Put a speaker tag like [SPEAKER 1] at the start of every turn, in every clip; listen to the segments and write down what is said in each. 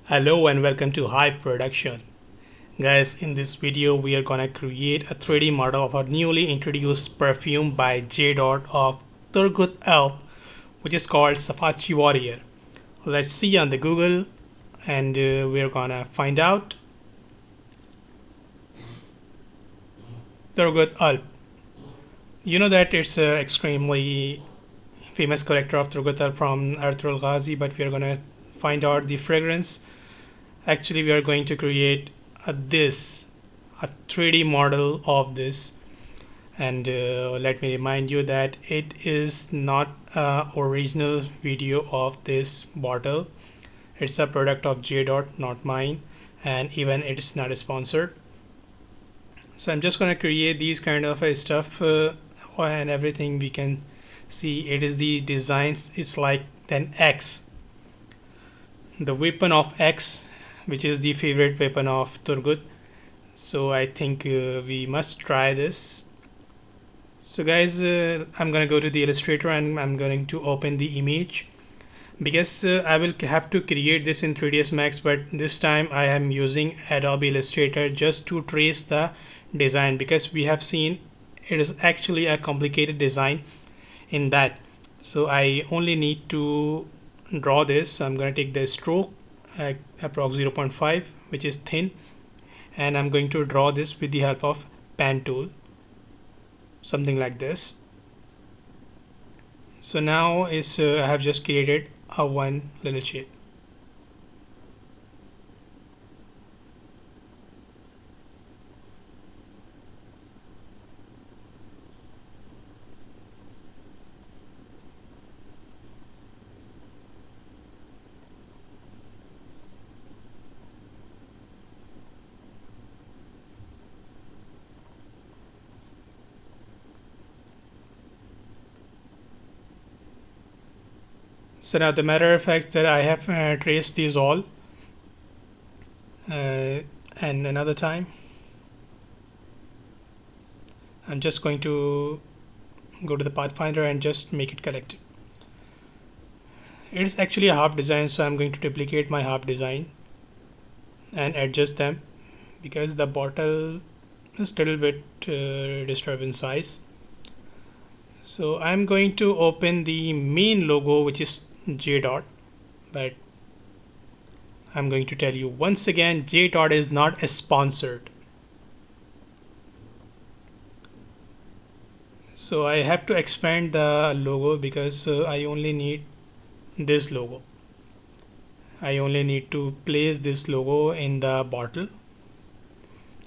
[SPEAKER 1] Hello and welcome to Hive Production. Guys, in this video we are gonna create a 3D model of a newly introduced perfume by J. of Turgut Alp, which is called Savasci Warrior. Let's see on the Google and we're gonna find out Turgut Alp. You know that it's an extremely famous collector of Turgut Alp from Ertugrul Ghazi, but we are gonna find out the fragrance. Actually, we are going to create a 3D model of this, and let me remind you that it is not a original video of this bottle. It's a product of J. not mine, and even it's not sponsored. So I'm just going to create these kind of stuff and everything. We can see it is the designs. It's like an X, the weapon of X, which is the favorite weapon of Turgut. So I think we must try this. So guys, I'm gonna go to the Illustrator and I'm going to open the image because I will have to create this in 3ds Max, but this time I am using Adobe Illustrator just to trace the design, because we have seen it is actually a complicated design in that. So I only need to draw this. So I'm going to take the stroke approx 0.5, which is thin, and I'm going to draw this with the help of pen tool, something like this. So now is I have just created a one little shape. So now the matter of fact that I have traced these all, and another time I'm just going to go to the pathfinder and just make it collected. It's actually a half design, so I'm going to duplicate my half design and adjust them because the bottle is a little bit disturbed in size. So I'm going to open the main logo, which is J. But I'm going to tell you once again, J. is not sponsored. So I have to expand the logo because I only need this logo. I only need to place this logo in the bottle.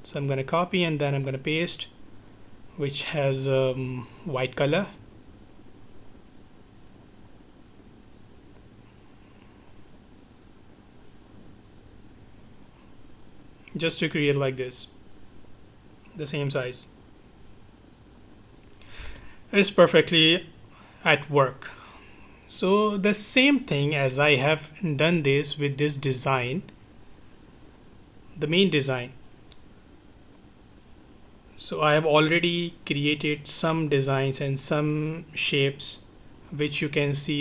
[SPEAKER 1] So I'm going to copy and then I'm going to paste, which has white color. Just to create like this, the same size. It's perfectly at work. So the same thing as I have done this with this design, the main design. So I have already created some designs and some shapes which you can see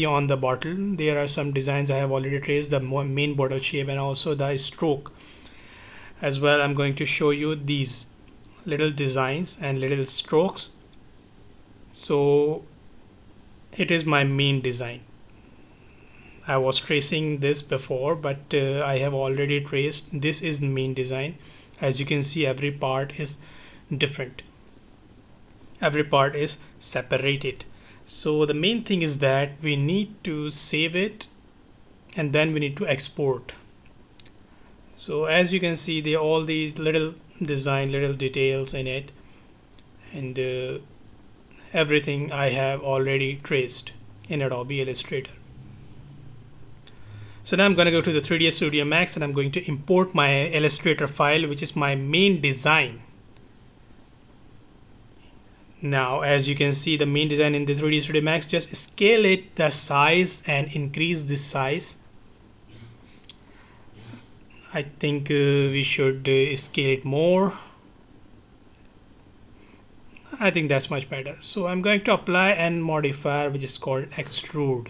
[SPEAKER 1] on the bottle. There are some designs I have already traced, the main bottle shape and also the stroke as well. I'm going to show you these little designs and little strokes. So it is my main design. I was tracing this before, but I have already traced. This is the main design. As you can see, every part is different. Every part is separated. So the main thing is that we need to save it and then we need to export. So as you can see, all these little design, little details in it, and everything I have already traced in Adobe Illustrator. So now I'm going to go to the 3ds Studio Max and I'm going to import my Illustrator file, which is my main design. Now as you can see, the main design in the 3ds Studio Max, just scale it the size and increase this size. I think we should scale it more. I think that's much better. So I'm going to apply and modifier, which is called extrude.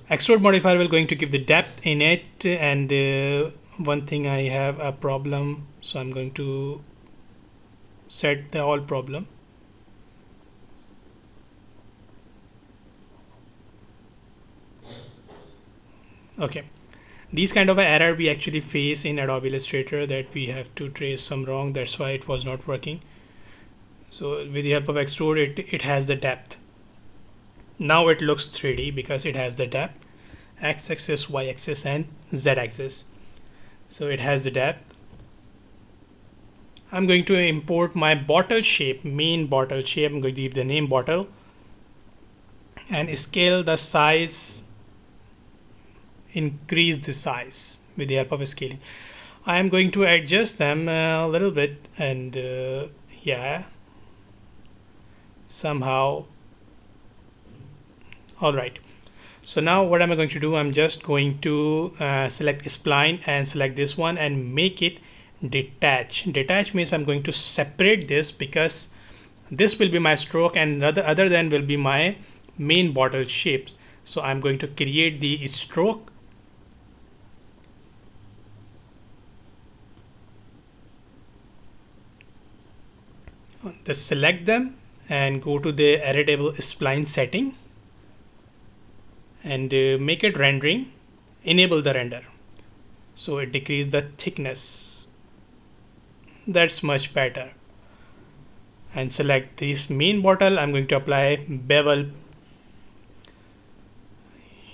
[SPEAKER 1] Extrude modifier will going to give the depth in it, and one thing I have a problem, so I'm going to set the all problem. Okay, these kind of error we actually face in Adobe Illustrator, that we have to trace some wrong, that's why it was not working. So with the help of extrude, it has the depth. Now it looks 3D because it has the depth, x-axis, y-axis, and z-axis. So it has the depth. I'm going to import my bottle shape, main bottle shape. I'm going to give the name bottle and scale the size, increase the size with the help of scaling. I am going to adjust them a little bit, and yeah, somehow. All right. So now what am I going to do? I'm just going to select spline and select this one and make it detach. Detach means I'm going to separate this, because this will be my stroke and other than will be my main bottle shape. So I'm going to create the stroke. Just select them and go to the editable spline setting and make it rendering, enable the render, so it decrease the thickness. That's much better. And select this main bottle. I'm going to apply bevel.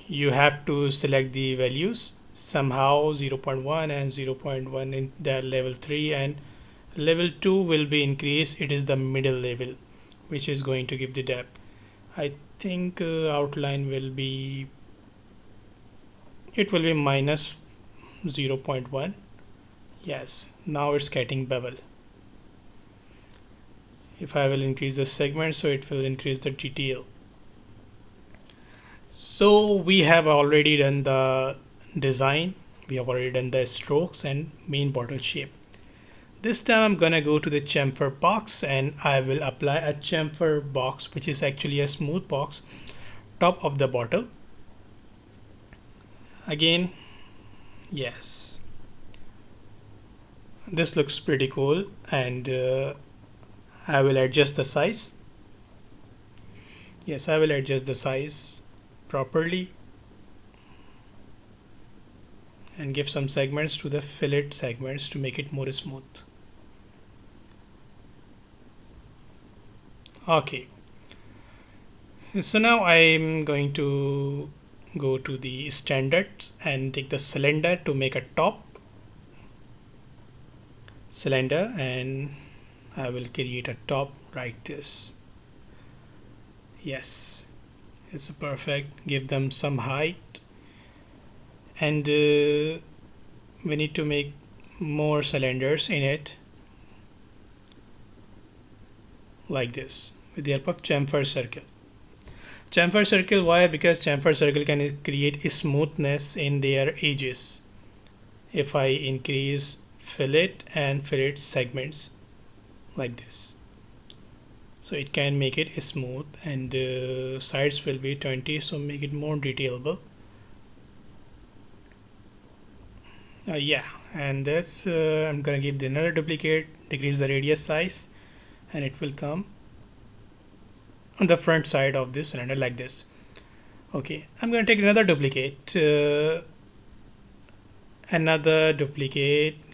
[SPEAKER 1] You have to select the values somehow, 0.1 and 0.1 in the level 3, and level 2 will be increased. It is the middle level which is going to give the depth. I think outline will be, it will be minus 0.1. Yes, now it's getting bevel. If I will increase the segment, so it will increase the detail. So we have already done the design, we have already done the strokes and main bottle shape. This time I'm gonna go to the chamfer box and I will apply a chamfer box, which is actually a smooth box, top of the bottle. Again, yes, this looks pretty cool, and I will adjust the size. Yes, I will adjust the size properly and give some segments to the fillet segments to make it more smooth. Okay, so now I'm going to go to the standards and take the cylinder to make a top cylinder, and I will create a top like this. Yes, it's perfect. Give them some height, and we need to make more cylinders in it like this with the help of chamfer circle. Chamfer circle, why? Because chamfer circle can create smoothness in their edges. If I increase fillet and fillet segments like this, so it can make it smooth, and sides will be 20, so make it more detailable. Yeah, and this I'm gonna give the another duplicate, decrease the radius size, and it will come on the front side of this cylinder like this. Okay, I'm going to take another duplicate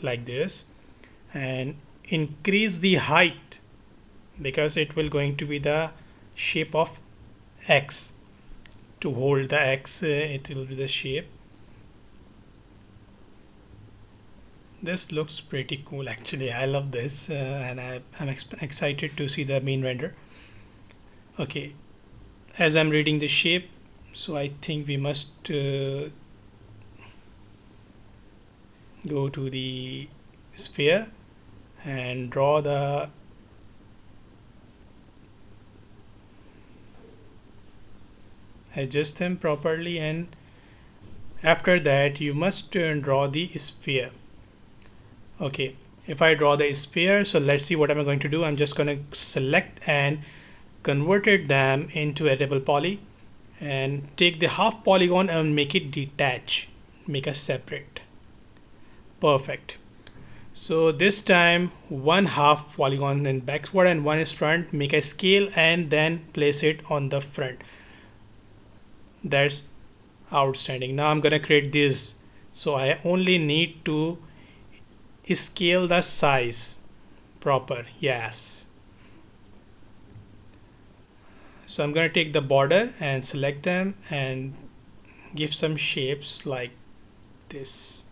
[SPEAKER 1] like this, and increase the height, because it will going to be the shape of X. To hold the X, it will be the shape. This looks pretty cool actually. I love this, and I'm excited to see the main render. Okay, as I'm reading the shape, so I think we must go to the sphere and draw the adjust them properly, and after that you must draw the sphere. Okay, if I draw the sphere, so let's see what am I going to do. I'm just going to select and converted them into editable poly, and take the half polygon and make it detach, make a separate. Perfect. So this time one half polygon in backward and one is front, make a scale and then place it on the front. That's outstanding. Now I'm gonna create this, so I only need to scale the size proper. Yes, so I'm gonna take the border and select them and give some shapes like this.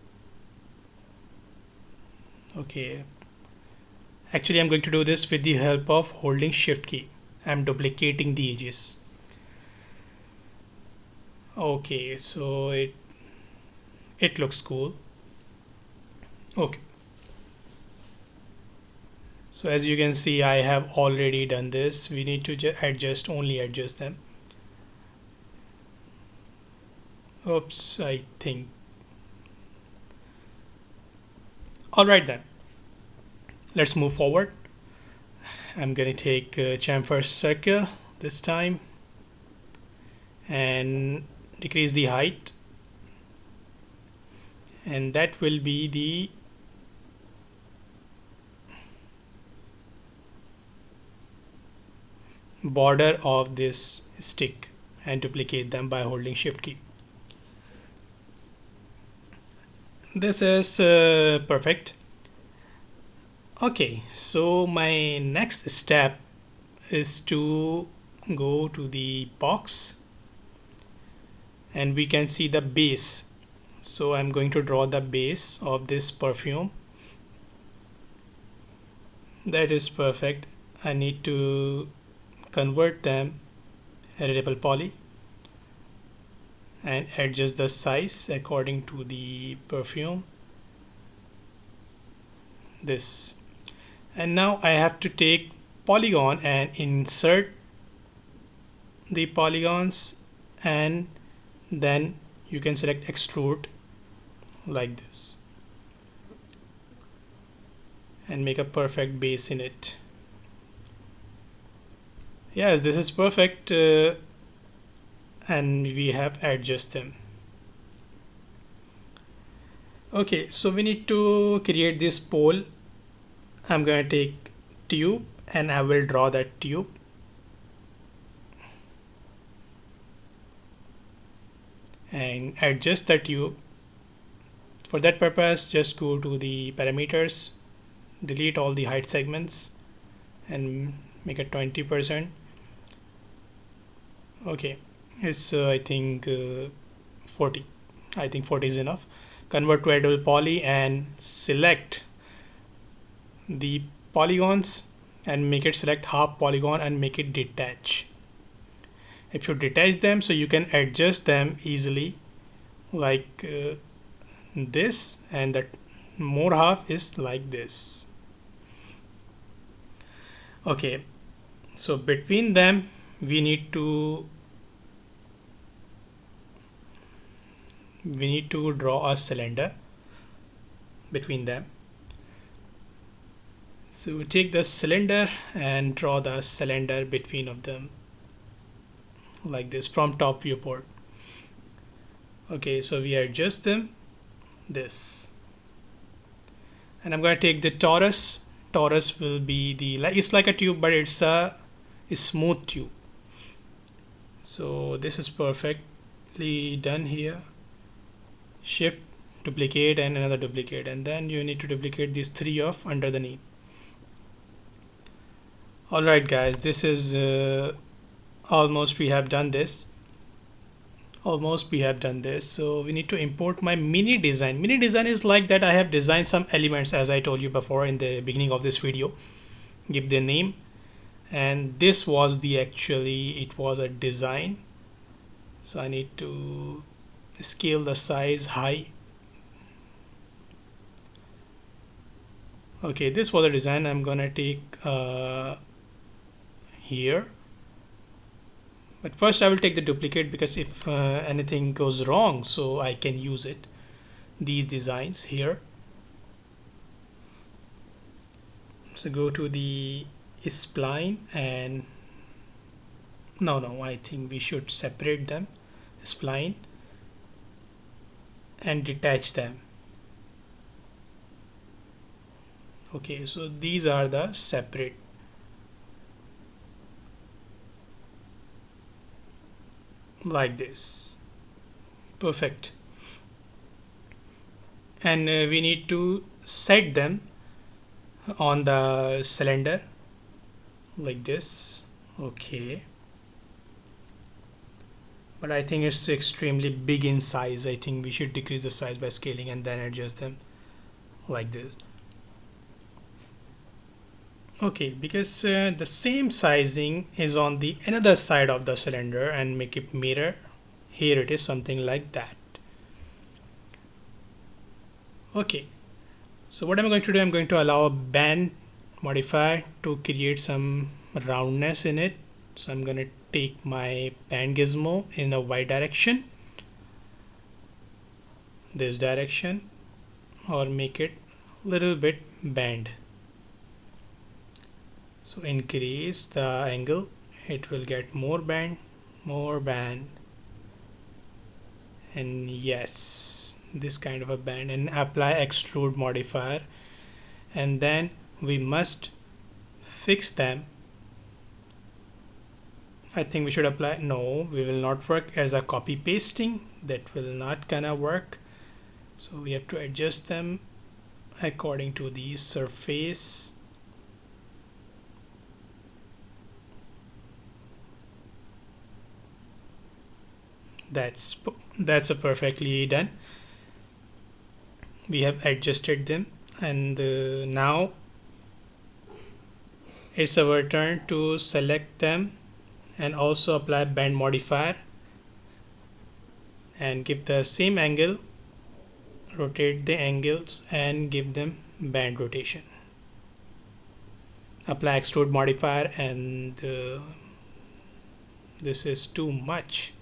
[SPEAKER 1] Okay, actually I'm going to do this with the help of holding shift key. I'm duplicating the edges. Okay, so it looks cool. Okay, so as you can see, I have already done this. We need to only adjust them. Oops, I think. All right then, let's move forward. I'm gonna take chamfer circle this time and decrease the height, and that will be the border of this stick, and duplicate them by holding shift key. This is perfect. Okay, so my next step is to go to the box and we can see the base. So I'm going to draw the base of this perfume. That is perfect. I need to convert them editable poly and adjust the size according to the perfume. This, and now I have to take polygon and insert the polygons, and then you can select extrude like this and make a perfect base in it. Yes, this is perfect, and we have adjust them. Okay, so we need to create this pole. I'm gonna take tube and I will draw that tube. And adjust the tube. For that purpose, just go to the parameters, delete all the height segments and make it 20%. Okay, it's I think 40. I think 40 is enough. Convert to editable poly and select the polygons and make it select half polygon and make it detach. It should detach them, so you can adjust them easily, like this, and that more half is like this. Okay, so between them we need to draw a cylinder between them. So take the cylinder and draw the cylinder between of them like this from top viewport. Okay, so we adjust them this, and I'm going to take the torus. Torus will be the, it's like a tube, but it's a smooth tube. So this is perfectly done here. Shift, duplicate, and another duplicate, and then you need to duplicate these three of underneath. Alright guys, this is almost we have done this. So we need to import my mini design. Mini design is like that I have designed some elements, as I told you before in the beginning of this video. Give the name, and this was the it was a design. So I need to scale the size high. Okay, this was a design. I'm gonna take here, but first I will take the duplicate, because if anything goes wrong, so I can use it, these designs here. So go to the spline and no, I think we should separate them, spline, and detach them. Okay, so these are the separate. Like this. Perfect. And we need to set them on the cylinder like this. Okay, but I think it's extremely big in size. I think we should decrease the size by scaling and then adjust them like this. Okay, because the same sizing is on the another side of the cylinder, and make it mirror. Here it is something like that. Okay, so what I'm going to do, I'm going to allow a band modifier to create some roundness in it. So I'm going to take my band gizmo in the y direction, this direction, or make it little bit bend. So increase the angle, it will get more bend, and yes, this kind of a bend, and apply extrude modifier, and then we must fix them. I think we should apply, no, we will not work as a copy pasting, that will not gonna work. So we have to adjust them according to the surface. That's a perfectly done. We have adjusted them, and now it's our turn to select them and also apply band modifier and give the same angle, rotate the angles and give them band rotation. Apply extrude modifier, and this is too much.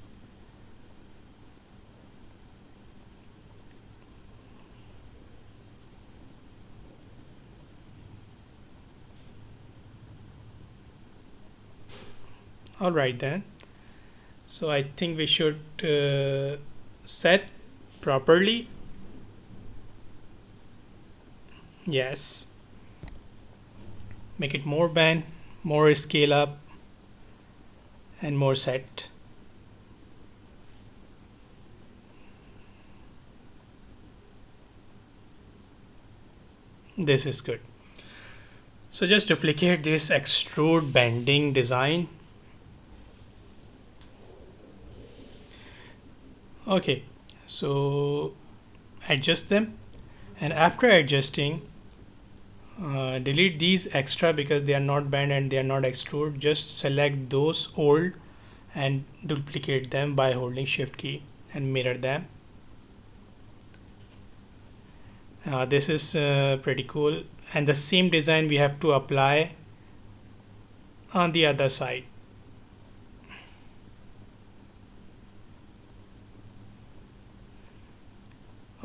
[SPEAKER 1] Alright then, so I think we should set properly. Yes, make it more band, more scale up, and more set. This is good. So just duplicate this extrude bending design. Okay, so adjust them, and after adjusting, delete these extra because they are not bend and they are not extrude. Just select those old and duplicate them by holding shift key and mirror them. This is pretty cool, and the same design we have to apply on the other side.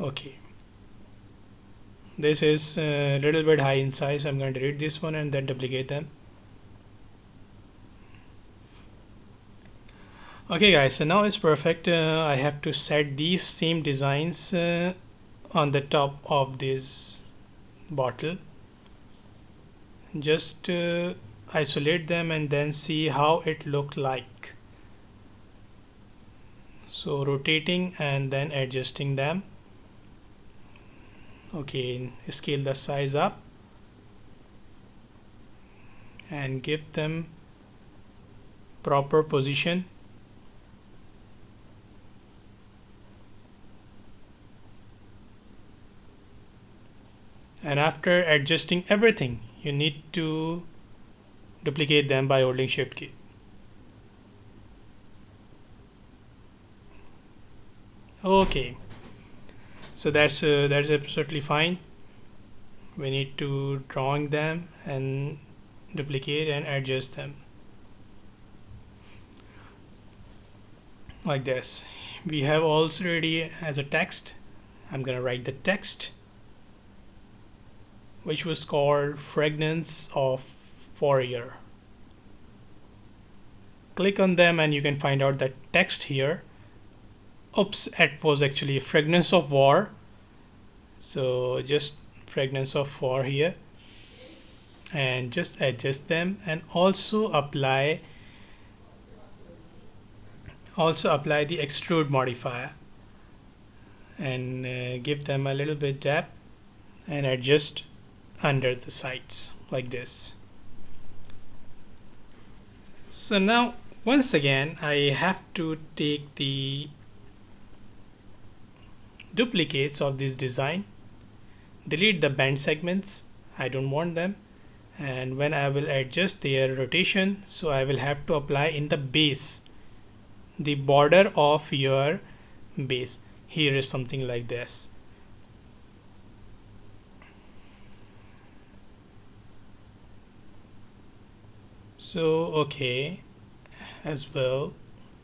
[SPEAKER 1] Okay, this is a little bit high in size, so I'm going to delete this one and then duplicate them. Okay guys, so now it's perfect. I have to set these same designs on the top of this bottle. Just isolate them and then see how it looked like. So rotating and then adjusting them. Okay, scale the size up and give them proper position. And after adjusting everything, you need to duplicate them by holding shift key. Okay, so that's absolutely fine. We need to drawing them and duplicate and adjust them like this. We have also already as a text. I'm gonna write the text, which was called Fragrance of Warrior. click on them and you can find out that text here. Oops, it was actually fragrance of war. So just fragrance of war here, and just adjust them, and also apply the extrude modifier, and give them a little bit depth and adjust under the sides like this. So now once again I have to take the duplicates of this design, delete the bend segments, I don't want them, and when I will adjust their rotation, so I will have to apply in the base, the border of your base. Here is something like this. So okay, as well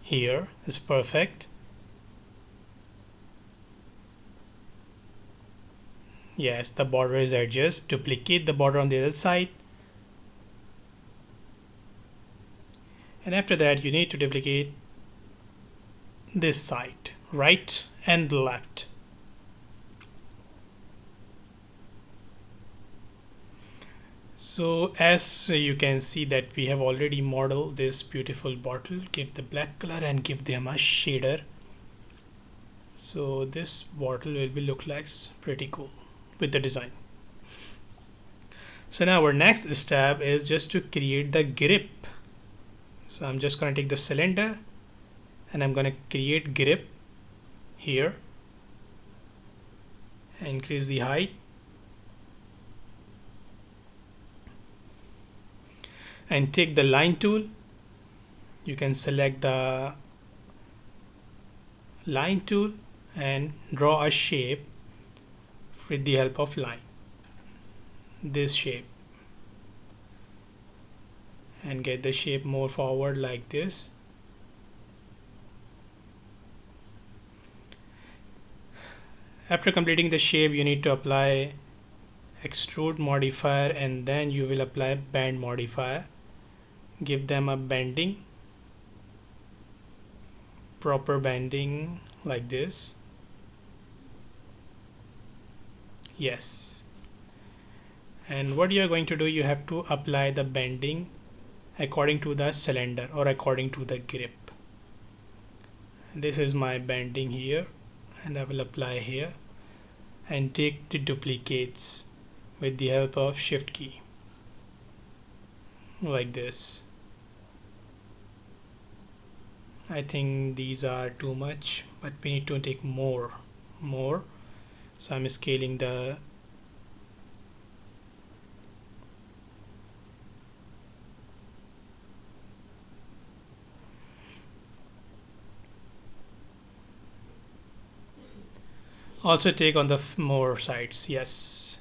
[SPEAKER 1] here is perfect. Yes, the border is adjusted. Duplicate the border on the other side, and after that you need to duplicate this side, right and left. So as you can see that we have already modeled this beautiful bottle. Give the black color and give them a shader. So this bottle will be look like pretty cool with the design. So now our next step is just to create the grip. So I'm just going to take the cylinder and I'm going to create grip here, increase the height, and take the line tool. You can select the line tool and draw a shape with the help of line, this shape, and get the shape more forward like this. After completing the shape, you need to apply extrude modifier, and then you will apply bend modifier. Give them a bending, proper bending like this. Yes. And what you are going to do, you have to apply the bending according to the cylinder or according to the grip. This is my bending here, and I will apply here and take the duplicates with the help of shift key like this. I think these are too much, but we need to take more. So I'm scaling the also take on the more sides. Yes,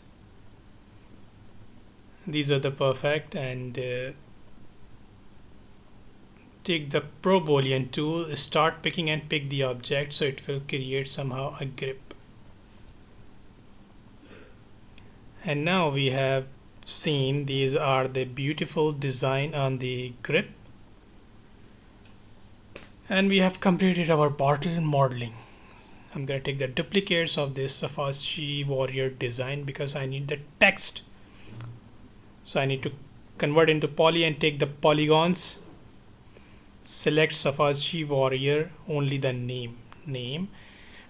[SPEAKER 1] these are the perfect, and take the Pro Boolean tool, start picking and pick the object, so it will create somehow a grip. And now we have seen these are the beautiful design on the grip, and we have completed our bottle modeling. I'm going to take the duplicates of this Savasci Warrior design because I need the text. So I need to convert into poly and take the polygons. Select Savasci Warrior, only the name,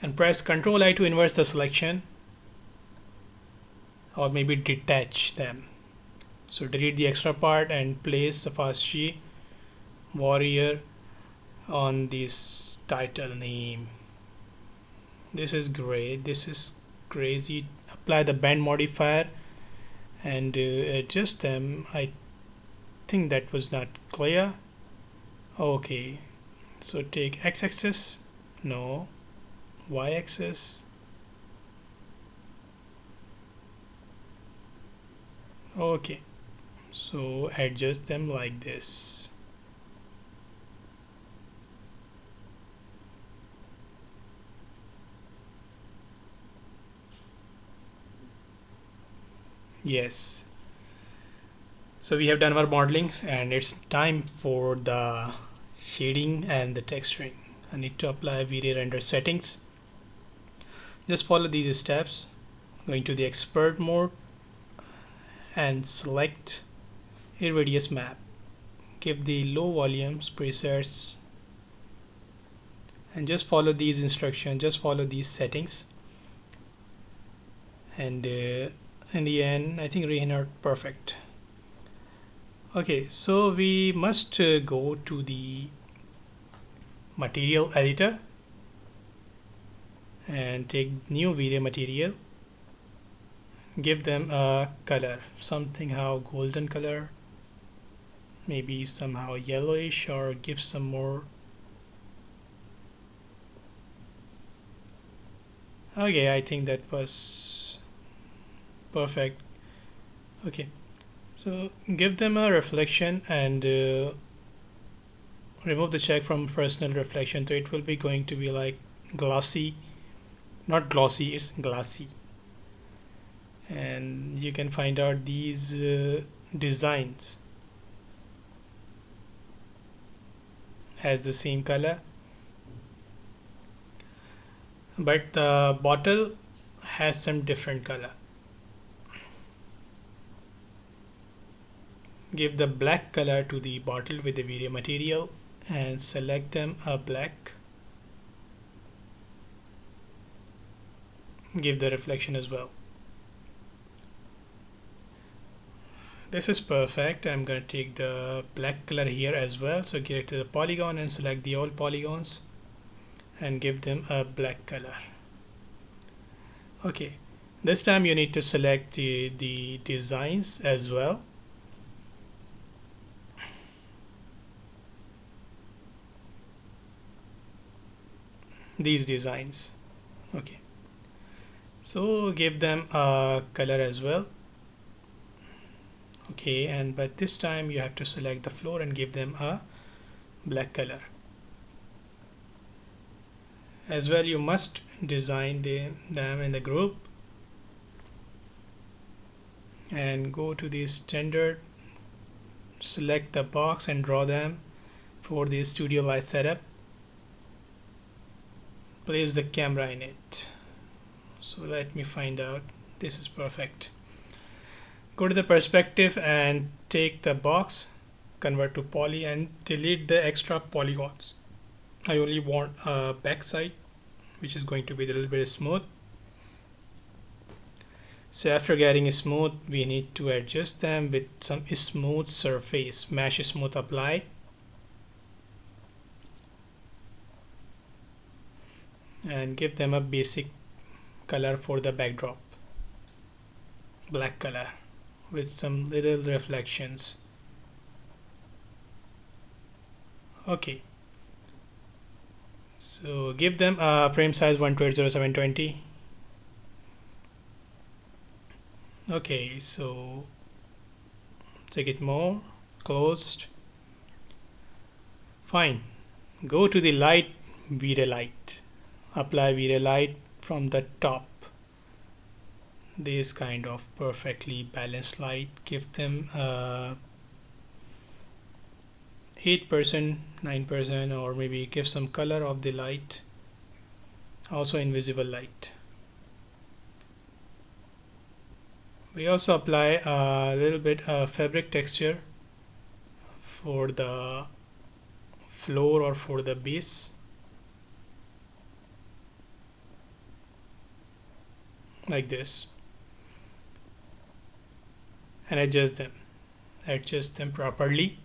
[SPEAKER 1] and press Ctrl I to inverse the selection, or maybe detach them. So delete the extra part and place Savasci Warrior on this title name. This is great. This is crazy. Apply the bend modifier and adjust them. I think that was not clear. Okay, so take x-axis, no, y-axis, okay, so adjust them like this. Yes, so we have done our modeling, and it's time for the shading and the texturing. I need to apply V-Ray render settings. Just follow these steps. Going to the expert mode and select a radius map. Give the low volumes presets and just follow these instructions, just follow these settings, and in the end I think Rehinard perfect. Okay, so we must go to the material editor and take new video material, give them a color, something how golden color, maybe somehow yellowish, or give some more. Okay, I think that was perfect. Okay, so give them a reflection and remove the check from Fresnel reflection, so it will be going to be like glossy, not glossy, it's glassy. And you can find out these designs has the same color, but the bottle has some different color. Give the black color to the bottle with the video material and select them a black. Give the reflection as well. This is perfect. I'm going to take the black color here as well. So get to the polygon and select the all polygons and give them a black color. Okay, this time you need to select the designs as well. These designs. Okay, so give them a color as well. Okay, and but this time you have to select the floor and give them a black color as well. You must design them in the group and go to the standard, select the box and draw them for the studio light setup. Place the camera in it. So let me find out. This is perfect. Go to the perspective and take the box, convert to poly and delete the extra polygons. I only want a backside which is going to be a little bit smooth. So after getting smooth, we need to adjust them with some smooth surface, mesh smooth apply. And give them a basic color for the backdrop, black color with some little reflections. Okay, so give them a frame size 120x720. Okay, so take it more closed. Fine, go to the light, V-Ray light, apply V-Ray light from the top. This kind of perfectly balanced light, give them 8%, 9%, or maybe give some color of the light, also invisible light. We also apply a little bit of fabric texture for the floor or for the base, like this, and adjust them properly.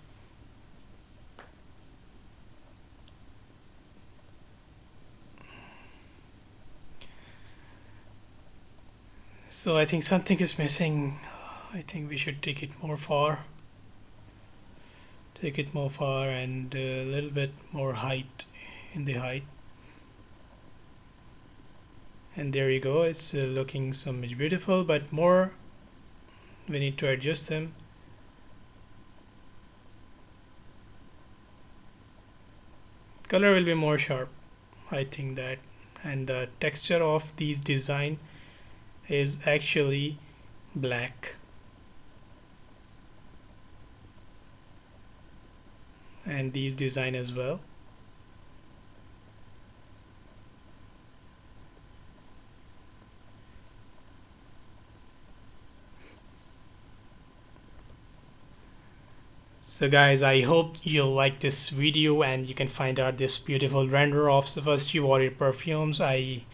[SPEAKER 1] So I think something is missing. I think we should take it more far and a little bit more height in the height. And there you go, it's looking so much beautiful, but more we need to adjust them. Color will be more sharp, I think that, and the texture of these design is actually black, and these design as well. So guys, I hope you like this video and you can find out this beautiful render of Savasci Warrior perfumes. I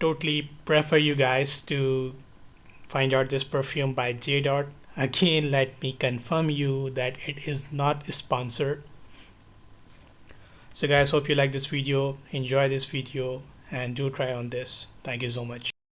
[SPEAKER 1] totally prefer you guys to find out this perfume by J Dot. Again, let me confirm you that it is not sponsored. So guys, hope you like this video, enjoy this video, and do try on this. Thank you so much.